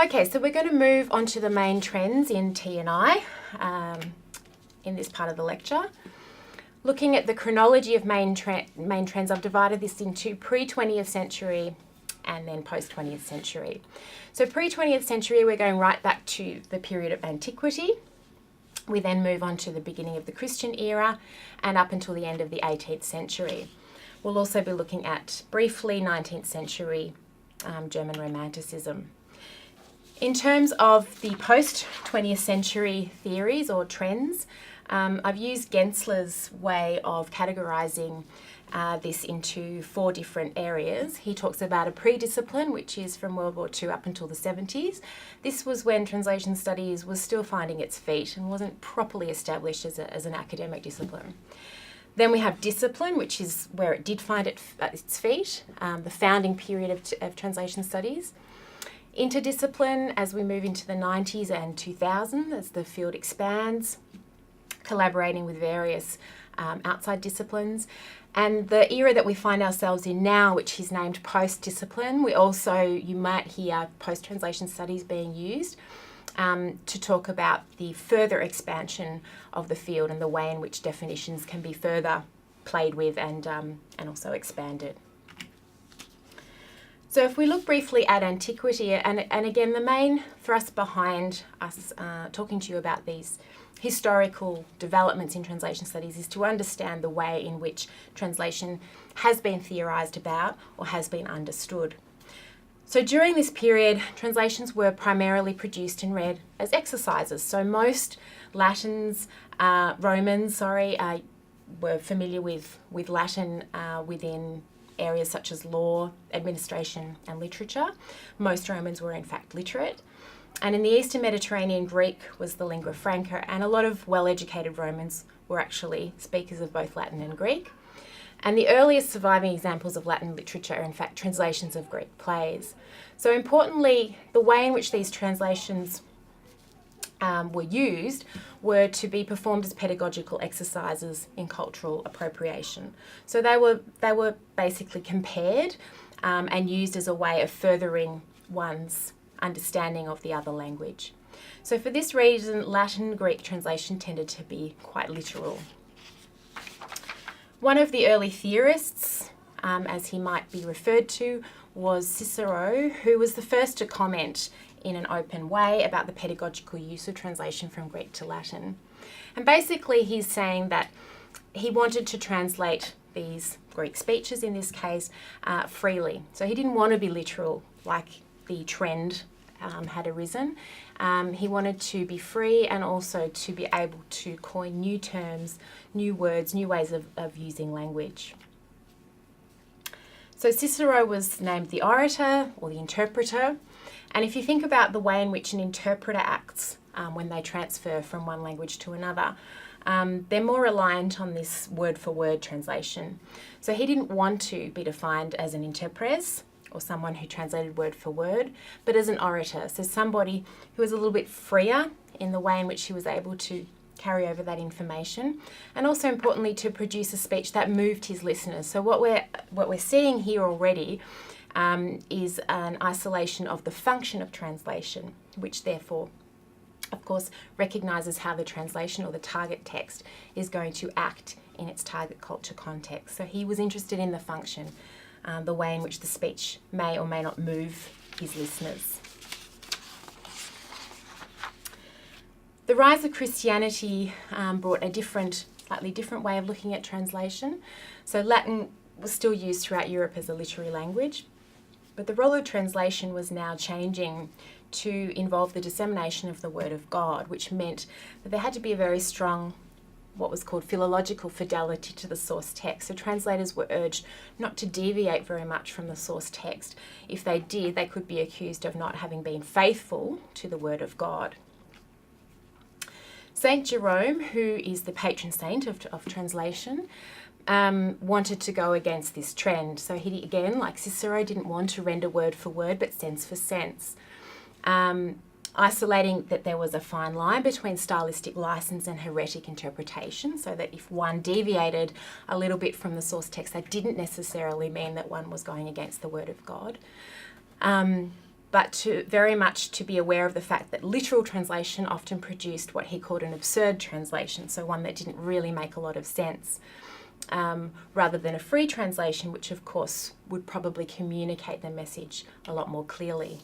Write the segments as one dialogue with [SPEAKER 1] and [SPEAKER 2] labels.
[SPEAKER 1] Okay, so we're going to move on to the main trends in T&I in this part of the lecture. Looking at the chronology of main trends, I've divided this into pre-20th century and then post-20th century. So pre-20th century, we're going right back to the period of antiquity. We then move on to the beginning of the Christian era and up until the end of the 18th century. We'll also be looking at, briefly, 19th century German Romanticism. In terms of the post-20th century theories or trends, I've used Gensler's way of categorising this into 4 different areas. He talks about a pre-discipline, which is from World War II up until the 70s. This was when translation studies was still finding its feet and wasn't properly established as an academic discipline. Then we have discipline, which is where it did find its feet, the founding period of translation studies. Interdiscipline, as we move into the 90s and 2000s, as the field expands, collaborating with various outside disciplines. And the era that we find ourselves in now, which he's named post-discipline, you might hear post-translation studies being used to talk about the further expansion of the field and the way in which definitions can be further played with and also expanded. So if we look briefly at antiquity, and again, the main thrust behind us talking to you about these historical developments in translation studies is to understand the way in which translation has been theorised about or has been understood. So during this period, translations were primarily produced and read as exercises. So most Romans, were familiar with Latin within areas such as law, administration and literature. Most Romans were in fact literate. And in the Eastern Mediterranean, Greek was the lingua franca, and a lot of well-educated Romans were actually speakers of both Latin and Greek. And the earliest surviving examples of Latin literature are in fact translations of Greek plays. So importantly, the way in which these translations were used were to be performed as pedagogical exercises in cultural appropriation. So they were basically compared and used as a way of furthering one's understanding of the other language. So for this reason, Latin-Greek translation tended to be quite literal. One of the early theorists, as he might be referred to, was Cicero, who was the first to comment in an open way about the pedagogical use of translation from Greek to Latin. And basically he's saying that he wanted to translate these Greek speeches, in this case, freely. So he didn't want to be literal like the trend had arisen. He wanted to be free and also to be able to coin new terms, new words, new ways of using language. So Cicero was named the orator or the interpreter. And if you think about the way in which an interpreter acts when they transfer from one language to another, they're more reliant on this word-for-word translation. So he didn't want to be defined as an interpres, or someone who translated word for word, but as an orator, so somebody who was a little bit freer in the way in which he was able to carry over that information, and also importantly to produce a speech that moved his listeners. So what we're seeing here already is an isolation of the function of translation, which therefore, of course, recognises how the translation or the target text is going to act in its target culture context. So he was interested in the function, the way in which the speech may or may not move his listeners. The rise of Christianity brought a slightly different way of looking at translation. So Latin was still used throughout Europe as a literary language, but the role of translation was now changing to involve the dissemination of the Word of God, which meant that there had to be a very strong what was called philological fidelity to the source text. So translators were urged not to deviate very much from the source text. If they did, they could be accused of not having been faithful to the Word of God. Saint Jerome, who is the patron saint of translation, wanted to go against this trend. So he, again, like Cicero, didn't want to render word for word, but sense for sense. Isolating that there was a fine line between stylistic license and heretic interpretation, so that if one deviated a little bit from the source text, that didn't necessarily mean that one was going against the Word of God. but very much to be aware of the fact that literal translation often produced what he called an absurd translation, so one that didn't really make a lot of sense, rather than a free translation, which of course would probably communicate the message a lot more clearly.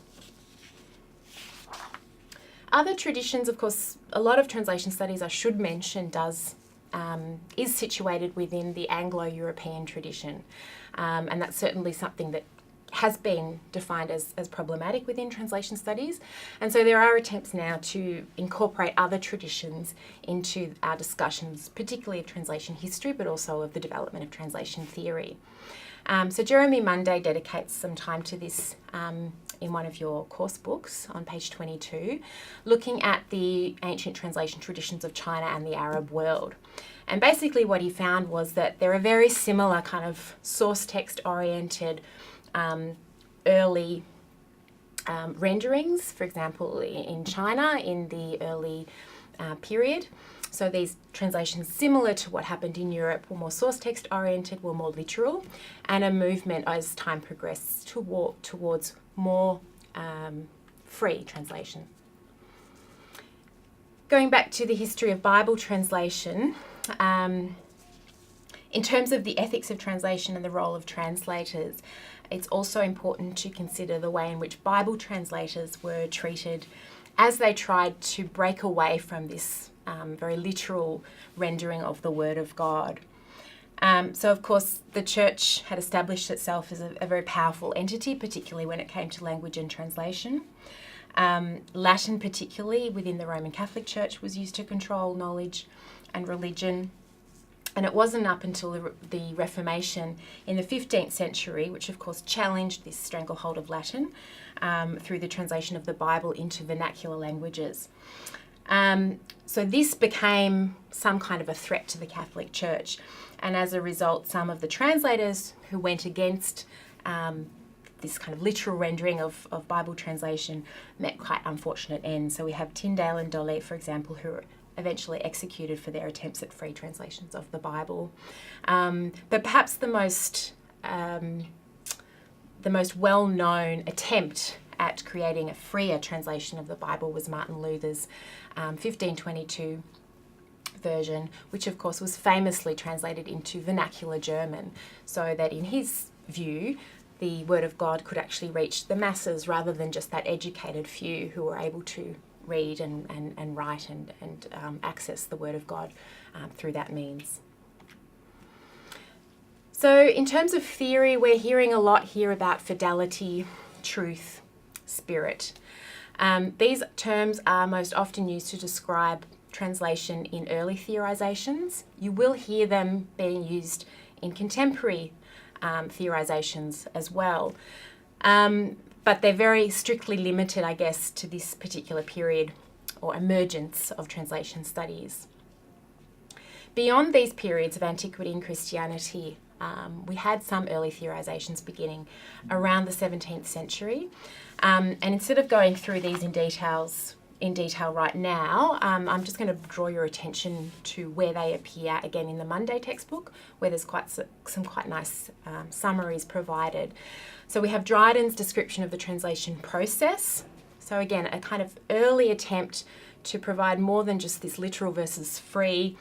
[SPEAKER 1] Other traditions, of course, a lot of translation studies, I should mention, is situated within the Anglo-European tradition, and that's certainly something that has been defined as problematic within translation studies. And so there are attempts now to incorporate other traditions into our discussions, particularly of translation history, but also of the development of translation theory. So Jeremy Munday dedicates some time to this in one of your course books on page 22, looking at the ancient translation traditions of China and the Arab world. And basically what he found was that there are very similar kind of source text oriented early renderings, for example, in China in the early period. So these translations, similar to what happened in Europe, were more source text oriented, were more literal, and a movement as time progressed towards more free translation. Going back to the history of Bible translation, in terms of the ethics of translation and the role of translators, it's also important to consider the way in which Bible translators were treated as they tried to break away from this very literal rendering of the Word of God. So, of course, the Church had established itself as a very powerful entity, particularly when it came to language and translation. Latin, particularly within the Roman Catholic Church, was used to control knowledge and religion. And it wasn't up until the Reformation in the 15th century, which of course challenged this stranglehold of Latin through the translation of the Bible into vernacular languages. So this became some kind of a threat to the Catholic Church. And as a result, some of the translators who went against this kind of literal rendering of Bible translation met quite unfortunate ends. So we have Tyndale and Dole, for example, who were eventually executed for their attempts at free translations of the Bible. But perhaps the most well-known attempt at creating a freer translation of the Bible was Martin Luther's 1522 version, which of course was famously translated into vernacular German, so that in his view, the Word of God could actually reach the masses rather than just that educated few who were able to read and write and access the Word of God through that means. So in terms of theory, we're hearing a lot here about fidelity, truth, spirit. These terms are most often used to describe translation in early theorizations. You will hear them being used in contemporary theorizations as well. But they're very strictly limited, I guess, to this particular period or emergence of translation studies. Beyond these periods of antiquity and Christianity, we had some early theorizations beginning around the 17th century. And instead of going through these in detail right now, I'm just going to draw your attention to where they appear again in the Munday textbook, where there's some quite nice summaries provided. So we have Dryden's description of the translation process. So again, a kind of early attempt to provide more than just this literal versus free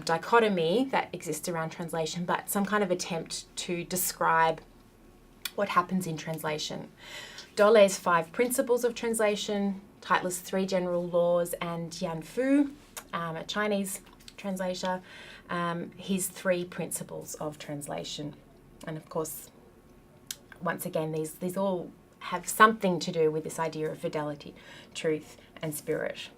[SPEAKER 1] dichotomy that exists around translation, but some kind of attempt to describe what happens in translation. Dole's 5 principles of translation, Tytler's 3 general laws, and Yan Fu, a Chinese translator, his 3 principles of translation. And of course, once again, these all have something to do with this idea of fidelity, truth, and spirit.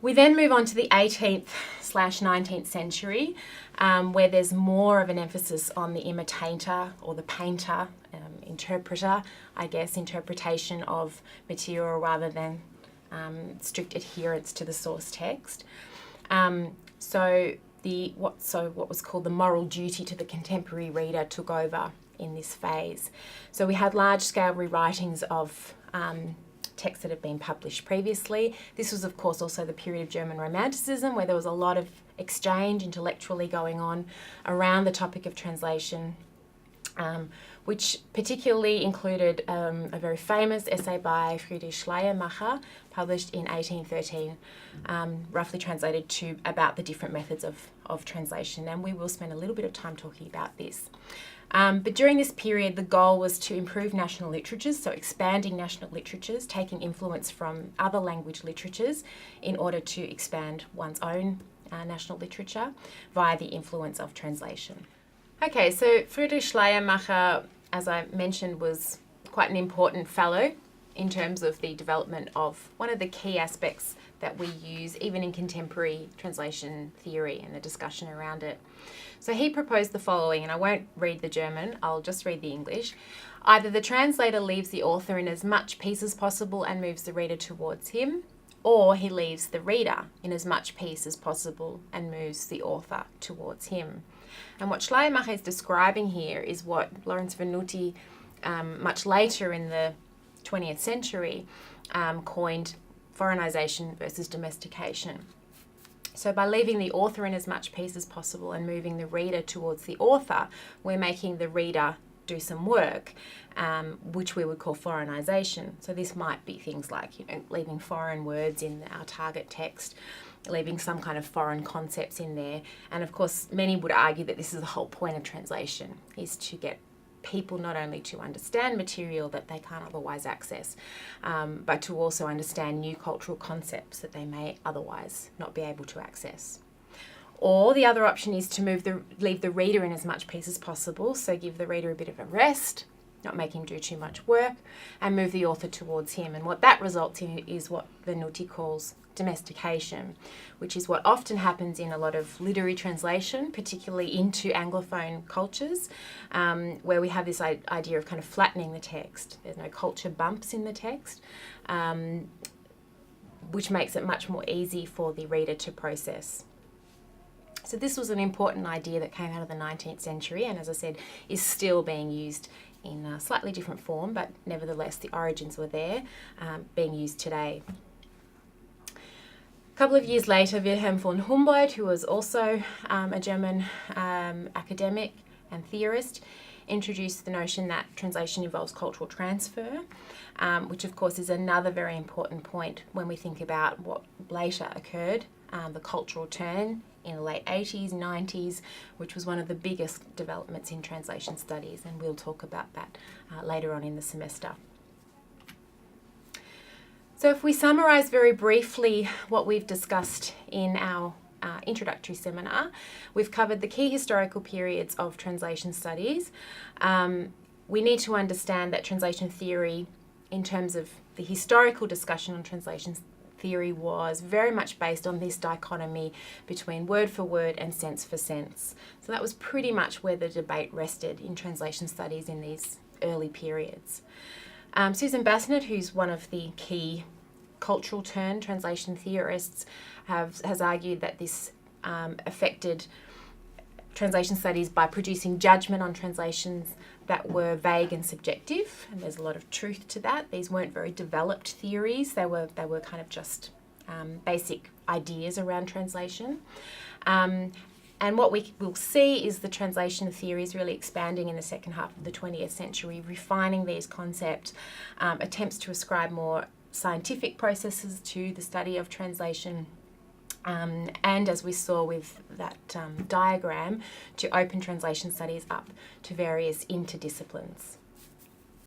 [SPEAKER 1] We then move on to the 18th/19th century, where there's more of an emphasis on the imitator or the painter, interpreter, I guess, interpretation of material rather than strict adherence to the source text. So what was called the moral duty to the contemporary reader took over in this phase. So we had large-scale rewritings of texts that had been published previously. This was, of course, also the period of German Romanticism, where there was a lot of exchange intellectually going on around the topic of translation. which particularly included a very famous essay by Friedrich Schleiermacher, published in 1813, roughly translated to about the different methods of translation, and we will spend a little bit of time talking about this. But during this period, the goal was to improve national literatures, so expanding national literatures, taking influence from other language literatures in order to expand one's own national literature via the influence of translation. Okay, so Friedrich Schleiermacher, as I mentioned, was quite an important fellow in terms of the development of one of the key aspects that we use even in contemporary translation theory and the discussion around it. So he proposed the following, and I won't read the German, I'll just read the English. Either the translator leaves the author in as much peace as possible and moves the reader towards him, or he leaves the reader in as much peace as possible and moves the author towards him. And what Schleiermacher is describing here is what Lawrence Venuti, much later in the 20th century, coined foreignization versus domestication. So by leaving the author in as much peace as possible and moving the reader towards the author, we're making the reader do some work, which we would call foreignization. So this might be things like, leaving foreign words in our target text, leaving some kind of foreign concepts in there. And of course, many would argue that this is the whole point of translation, is to get people not only to understand material that they can't otherwise access, but to also understand new cultural concepts that they may otherwise not be able to access. Or the other option is to leave the reader in as much peace as possible, so give the reader a bit of a rest, not make him do too much work, and move the author towards him. And what that results in is what Venuti calls domestication, which is what often happens in a lot of literary translation, particularly into Anglophone cultures, where we have this idea of kind of flattening the text. There's no culture bumps in the text, which makes it much more easy for the reader to process. So this was an important idea that came out of the 19th century, and as I said, is still being used in a slightly different form, but nevertheless the origins were there, being used today. A couple of years later, Wilhelm von Humboldt, who was also a German academic and theorist, introduced the notion that translation involves cultural transfer, which of course is another very important point when we think about what later occurred, the cultural turn in the late 80s, 90s, which was one of the biggest developments in translation studies, and we'll talk about that later on in the semester. So if we summarise very briefly what we've discussed in our introductory seminar, we've covered the key historical periods of translation studies. We need to understand that translation theory, in terms of the historical discussion on translation theory, was very much based on this dichotomy between word for word and sense for sense. So that was pretty much where the debate rested in translation studies in these early periods. Susan Bassnett, who's one of the key cultural turn translation theorists, has argued that this affected translation studies by producing judgment on translations that were vague and subjective, and there's a lot of truth to that. These weren't very developed theories, they were kind of just basic ideas around translation. And what we will see is the translation theories really expanding in the second half of the 20th century, refining these concepts, attempts to ascribe more scientific processes to the study of translation, and as we saw with that diagram, to open translation studies up to various interdisciplines.